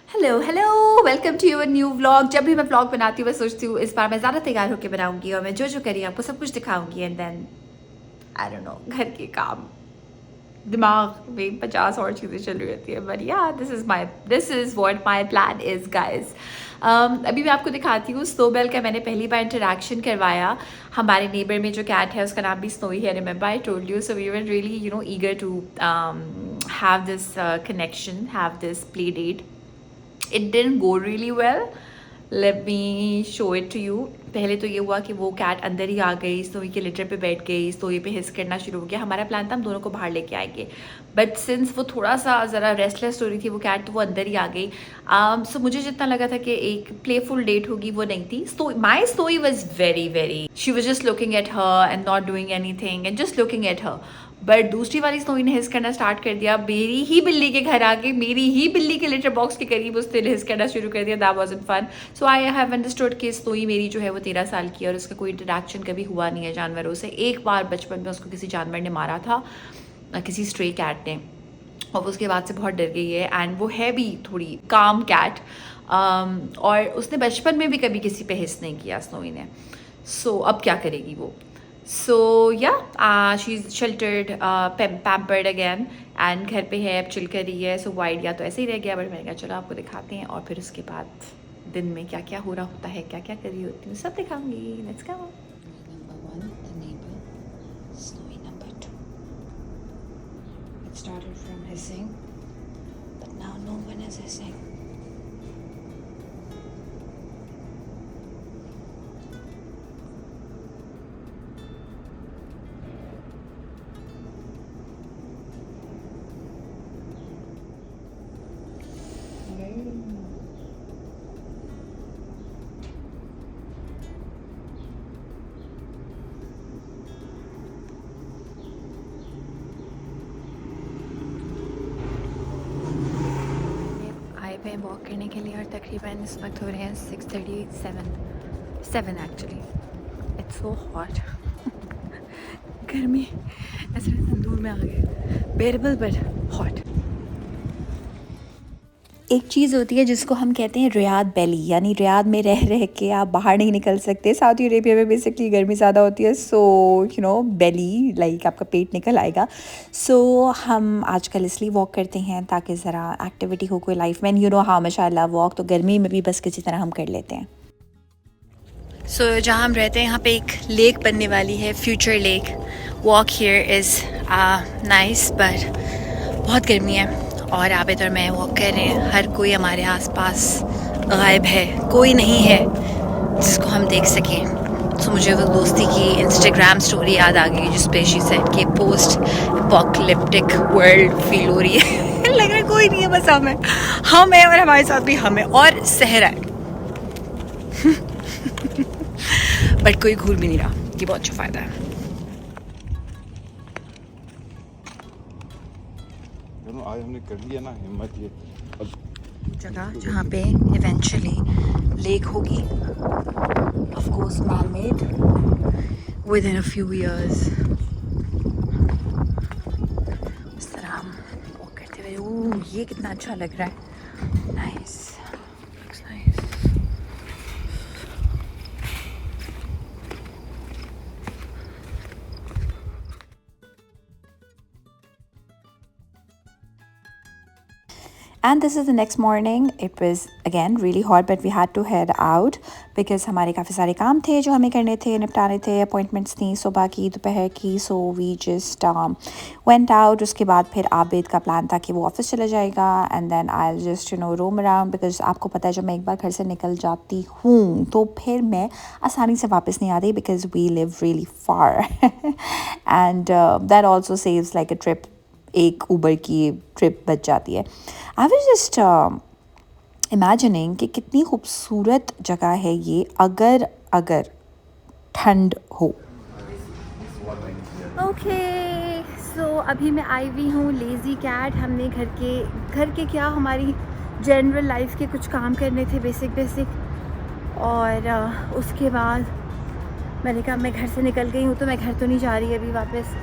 Hello hello, welcome to your new vlog. जब भी मैं व्लॉग बनाती हूँ मैं सोचती हूँ इस बार मैं ज़्यादा तैयार होकर बनाऊंगी और मैं जो जो करी आपको सब कुछ दिखाऊंगी and then I don't know, घर के काम दिमाग में 50 और चीज़ें चल रही होती है। बट या this is what my plan is guys. अभी मैं आपको दिखाती हूँ स्नोबेल का मैंने पहली बार इंटरेक्शन करवाया। हमारे नेबर में जो कैट है उसका नाम भी स्नोई है, remember I told you. So we were really eager to have this connection, have this play date. It didn't go really well. Let me show it to you. पहले तो ये हुआ कि वो कैट अंदर ही आ गई, सोई के लिटर पे बैठ गई, सोई पे हिस करना शुरू हो गया। हमारा प्लान था हम दोनों को बाहर लेके आएंगे, बट सिंस वो थोड़ा सा ज़रा रेस्टलेस हो रही थी वो कैट, तो वो अंदर ही आ गई। सो मुझे जितना लगा था कि एक प्लेफुल डेट होगी, वो नहीं थी। सो माई सोई was very she was just looking at her and not doing any thing and just looking at her. But दूसरी वाली स्नोई ने हिस करना स्टार्ट कर दिया। मेरी ही बिल्ली के घर आके मेरी ही बिल्ली के लिटर बॉक्स के करीब उसने हिस करना शुरू कर दिया। That wasn't fun. So I have understood कि स्नोई मेरी जो है वो 13 साल की है और उसका कोई इंटरेक्शन कभी हुआ नहीं है जानवरों से। एक बार बचपन में उसको किसी जानवर ने मारा था, किसी स्ट्रे कैट ने, और उसके बाद से बहुत डर गई है। एंड वो है भी थोड़ी काम कैट, और उसने बचपन में भी कभी किसी पे हिस नहीं किया स्नोई ने। सो अब क्या करेगी वो। सो या she is sheltered, pampered again, and घर पे है, अब चिल कर रही है। सो वो आइडिया तो ऐसे ही रह गया, बट मैंने कहा चलो आपको दिखाते हैं और फिर उसके बाद दिन में क्या क्या हो रहा होता है, क्या क्या कर रही होती हूँ, सब दिखाऊंगी। Let's go. Number 1 the neighbour, snowy number 2. It started from hissing, but now no one is hissing. आए पे वॉक करने के लिए और तकरीबन इस वक्त हो रहे हैं 6:37 एक्चुअली। It's so hot. गर्मी ऐसे तंदूर में आ गए, बेरेबल बट हॉट। एक चीज़ होती है जिसको हम कहते हैं रियाद बेली, यानी रियाद में रह रह के आप बाहर नहीं निकल सकते। सऊदी अरेबिया में बेसिकली गर्मी ज़्यादा होती है, सो बेली लाइक आपका पेट निकल आएगा। सो हम आजकल इसलिए वॉक करते हैं ताकि ज़रा एक्टिविटी हो कोई लाइफ में। हाँ माशाल्लाह वॉक तो गर्मी में भी बस किसी तरह हम कर लेते हैं। सो जहाँ हम रहते हैं यहाँ पे एक लेक बनने वाली है, future lake. Walk here is nice, but बहुत गर्मी है और आबिद और मैं वॉक कर रहे हैं। हर कोई हमारे आसपास गायब है, कोई नहीं है जिसको हम देख सकें। सो मुझे वो दोस्ती की इंस्टाग्राम स्टोरी याद आ गई जिस पे शी सेड कि पोस्ट एपोकलिप्टिक वर्ल्ड फील हो रही है। लग रहा है कोई नहीं है, बस हम है और हमारे साथ भी हम है और सहरा है। बट कोई घूर भी नहीं रहा, ये बहुत अच्छा फ़ायदा है। आज हमने कर लिया ना हिम्मत, ये जगह जहाँ पे इवेंचुअली लेक होगी, of course man made, with in a few years. इस तरह हम वॉक करते हुए, ये कितना अच्छा लग रहा है, nice, looks nice. And this is the next morning. It was again really hot, but we had to head out because हमारे काफ़ी सारे काम थे जो हमें करने थे, निपटाने थे, अपॉइंटमेंट्स थी सुबह की, दोपहर की। So we just went out. उसके बाद फिर आबिद का प्लान था कि वो ऑफिस चला जाएगा and then I just roam around, because आपको पता है जब मैं एक बार घर से निकल जाती हूँ तो फिर मैं आसानी से वापस नहीं आती, because we live really far and that also saves like a trip, एक ऊबर की ट्रिप बच जाती है। आई वाज जस्ट इमेजिनिंग कि कितनी खूबसूरत जगह है ये अगर ठंड हो। ओके, सो अभी मैं आई हुई हूँ लेज़ी कैट। हमने घर के क्या, हमारी जनरल लाइफ के कुछ काम करने थे बेसिक, और उसके बाद मैंने कहा मैं घर से निकल गई हूँ तो मैं घर तो नहीं जा रही अभी वापस,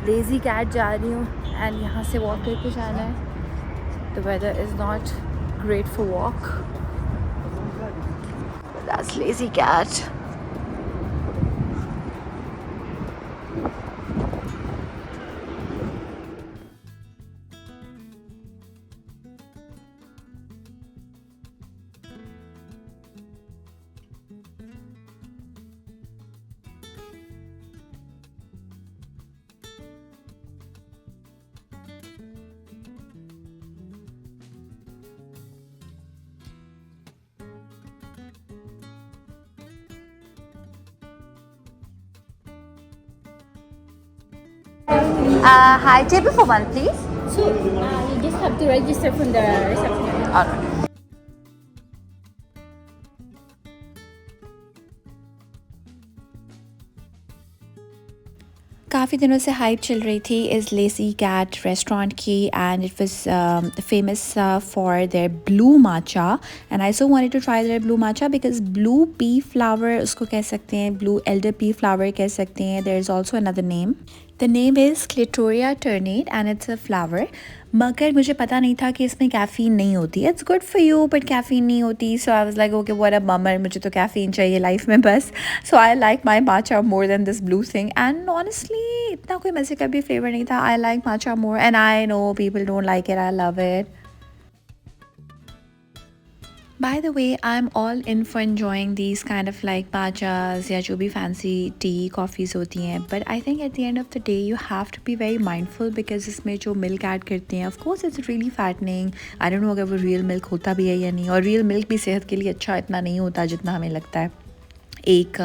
लेज़ी कैट जा रही हूँ एंड यहाँ से वॉक करके जाना है। The weather is not great for walk. That's lazy cat. Hi, table for one, please. So you just have to register from the reception. Alright. काफ़ी दिनों से हाइप चल रही थी इस लेसी कैट रेस्टोरेंट की and it was famous for their blue matcha and I so wanted to try their blue matcha because blue pea flower उसको कह सकते हैं, ब्लू एल्डर पी फ्लावर कह सकते हैं. There is also another name. The name is clitoria ternatea and it's a flower. मगर मुझे पता नहीं था कि इसमें कैफ़ीन नहीं होती. It's good for you but caffeine नहीं होती. So I was like okay what a bummer, मुझे तो कैफ़ीन चाहिए लाइफ में बस. So I like my matcha more than this blue thing and honestly इतना कोई मज़े का भी फ्लेवर नहीं था. I like matcha more and I know people don't like it. I love it. By the way, I'm all in for enjoying these kind of like matchas या जो भी fancy tea, coffees होती हैं. But I think at the end of the day, you have to be very mindful because इसमें जो milk add करते हैं, of course it's really fattening. I don't know अगर वो real milk होता भी है या नहीं. और real milk भी सेहत के लिए अच्छा इतना नहीं होता जितना हमें लगता है. एक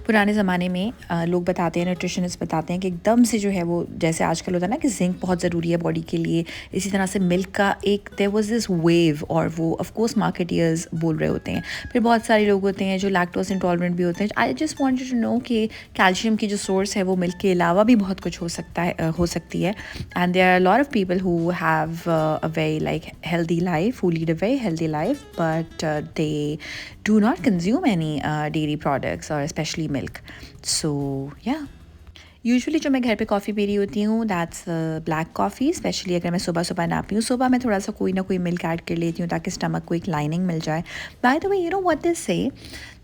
पुराने ज़माने में लोग बताते हैं, न्यूट्रिशनिस्ट बताते हैं कि एकदम से जो है वो जैसे आजकल होता है ना कि जिंक बहुत ज़रूरी है बॉडी के लिए, इसी तरह से मिल्क का एक देयर वाज दिस वेव. और वो ऑफ कोर्स मार्केटियर्स बोल रहे होते हैं. फिर बहुत सारे लोग होते हैं जो लैक्टोज इंटॉलरेंट भी होते हैं. I just wanted to know कि कैल्शियम की जो सोर्स है वो मिल्क के अलावा भी बहुत कुछ हो सकती है. And there are lot of people who have a very like healthy life, who lead a very healthy life, but they do not consume any dairy products or especially milk. So yeah, usually जो मैं घर पे coffee P रही होती हूँ that's black coffee. Specially अगर मैं सुबह सुबह ना पीऊँ, सुबह मैं थोड़ा सा कोई ना कोई मिल्क ऐड कर लेती हूँ ताकि स्टमक को एक लाइनिंग मिल जाए. Bye the way, you know what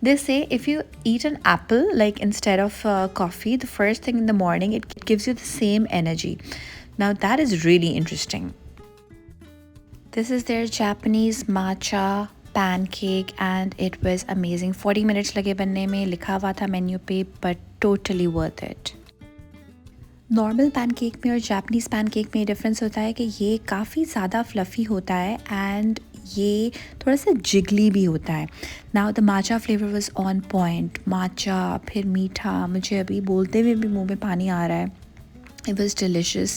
they say if you eat an apple like instead of coffee the first thing in the morning, it gives you the same energy. Now that is really interesting. This is their Japanese matcha pancake and it was amazing. 40 minutes लगे बनने में, लिखा हुआ था menu पे, but totally worth it. Normal pancake में और Japanese pancake में डिफरेंस होता है कि ये काफ़ी ज़्यादा फ्लफ़ी होता है एंड ये थोड़ा सा जिगली भी होता है. Now the matcha flavour was on point. Matcha फिर मीठा, मुझे अभी बोलते हुए भी मुंह में पानी आ रहा है. It was delicious.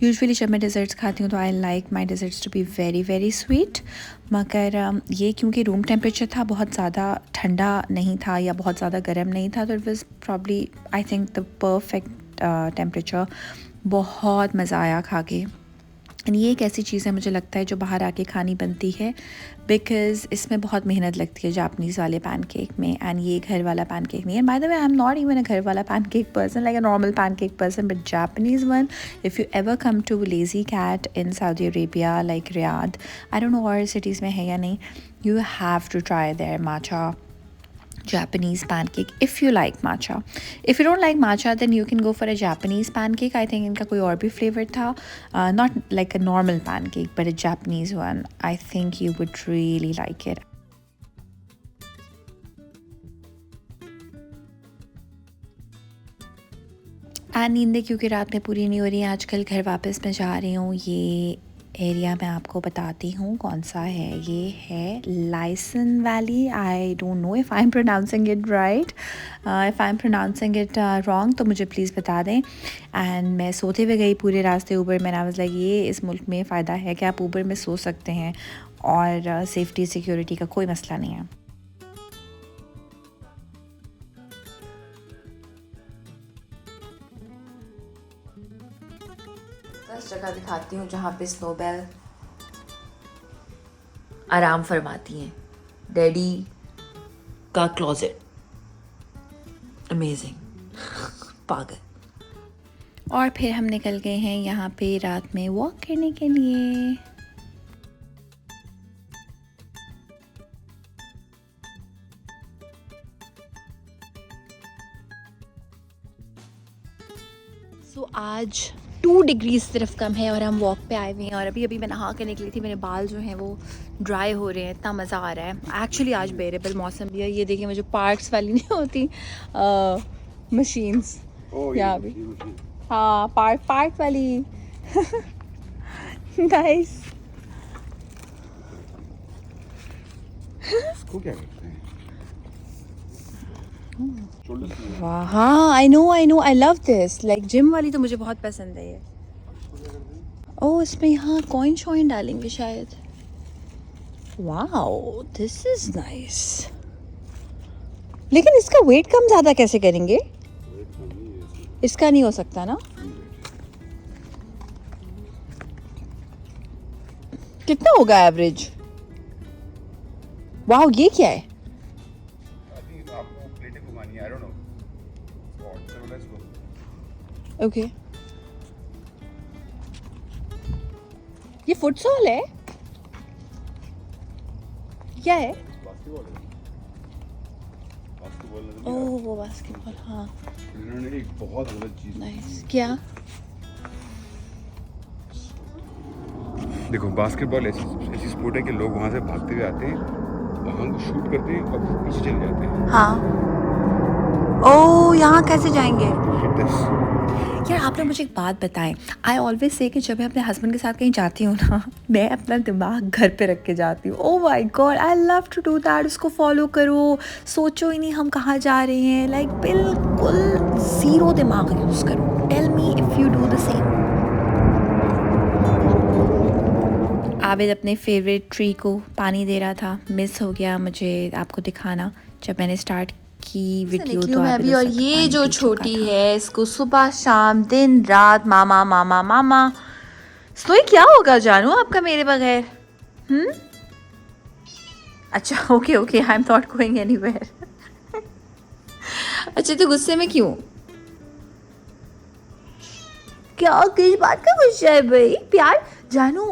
यूजुअली जब मैं डिज़र्ट्स खाती हूँ तो I like my desserts to be very very sweet. मगर ये क्योंकि रूम टेम्परेचर था, बहुत ज़्यादा ठंडा नहीं था या बहुत ज़्यादा गर्म नहीं था, तो it was probably I think the perfect temperature. बहुत मज़ा आया खा के. एंड ये एक ऐसी चीज़ है मुझे लगता है जो बाहर आके खानी बनती है बिकॉज़ इसमें बहुत मेहनत लगती है जापानीज़ वाले पैनकेक में एंड ये घर वाला पैनकेक नहीं है. By the way, I am not even a घर वाला pancake person, like a normal pancake person, but Japanese one. If you ever come to Lazy Cat in Saudi Arabia like Riyadh, I don't know और cities में है या नहीं, you have to try their matcha Japanese pancake if you like matcha. If you don't like matcha, then you can go for a Japanese pancake. I think इनका कोई और भी flavor था, not like a normal pancake but a Japanese one. I think you would really like it. नींदें क्योंकि रात में पूरी नहीं हो रही हैं आजकल, घर वापस मैं जा रही हूँ. ये एरिया मैं आपको बताती हूँ कौन सा है. ये है licence valley. I don't know if I am pronouncing it right. If I am pronouncing it wrong तो मुझे प्लीज़ बता दें. एंड मैं सोते हुए गई पूरे रास्ते ऊबर में. आई वाज लाइक ये इस मुल्क में फ़ायदा है कि आप ऊबर में सो सकते हैं और सेफ्टी सिक्योरिटी का कोई मसला नहीं है. बस जगह दिखाती हूँ जहाँ पे स्नोबेल आराम फरमाती हैं. डैडी का क्लोजेट, अमेजिंग, पागल. और फिर हम निकल गए हैं यहाँ पे रात में वॉक करने के लिए. सो आज 2 डिग्री सिर्फ कम है और हम वॉक पे आए हुए हैं और अभी मैं नहा के निकली थी। मेरे बाल जो हैं वो ड्राई हो रहे हैं, इतना मज़ा आ रहा है। एक्चुअली आज बेरेबल मौसम भी है। ये देखिए मुझे पार्क्स वाली नहीं होती मशीन्स यहाँ भी, हाँ पार्क वाली नाइस। इसको क्या करते हैं? वाह, हाँ I know I love this. Like gym वाली तो मुझे बहुत पसंद है ये। ओह इसमें यहाँ कॉइन शॉइन डालेंगे शायद। Wow this is nice. लेकिन इसका वेट कम ज़्यादा कैसे करेंगे? इसका नहीं हो सकता ना? कितना होगा एवरेज? वाओ ये क्या है? आपको प्लेटें घुमानी है, I don't know. So let's go. Okay ये फुटसॉल है क्या है? बास्केटबॉल नजर नहीं आ ओह वो बास्केटबॉल, हाँ रहा? इन्होंने एक बहुत गलत चीज नाइस। क्या? देखो, बास्केटबॉल ऐसी स्पोर्ट है कि लोग वहां से भागते हुए आते हैं, वहां को शूट करते हैं और पीछे चले जाते हैं। हाँ ओह यहाँ कैसे जाएंगे? Hit this. यार आप लोग मुझे एक बात बताएं। आई ऑलवेज से कि जब मैं अपने हस्बैंड के साथ कहीं जाती हूँ ना, मैं अपना दिमाग घर पे रख के जाती हूँ। Oh my God I love to do that. उसको फॉलो करो, सोचो ही नहीं हम कहाँ जा रहे हैं। लाइक बिल्कुल ज़ीरो दिमाग यूज़ करो। Tell me if you do the same. Abid अपने फेवरेट ट्री को पानी दे रहा था, मिस हो गया मुझे आपको दिखाना जब मैंने स्टार्ट की वीडियो। तो मैं भी, और ये जो छोटी है इसको सुबह शाम दिन रात मामा मामा मामा। तो क्या होगा जानू आपका मेरे बगैर? अच्छा okay I am not going anywhere. अच्छा तो गुस्से में क्यों? क्या किस बात का गुस्सा है भाई? प्यार जानू।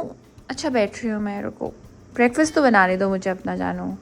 अच्छा बैठ रही हूँ मैं, रुको ब्रेकफास्ट तो बनाने दो मुझे अपना जानू।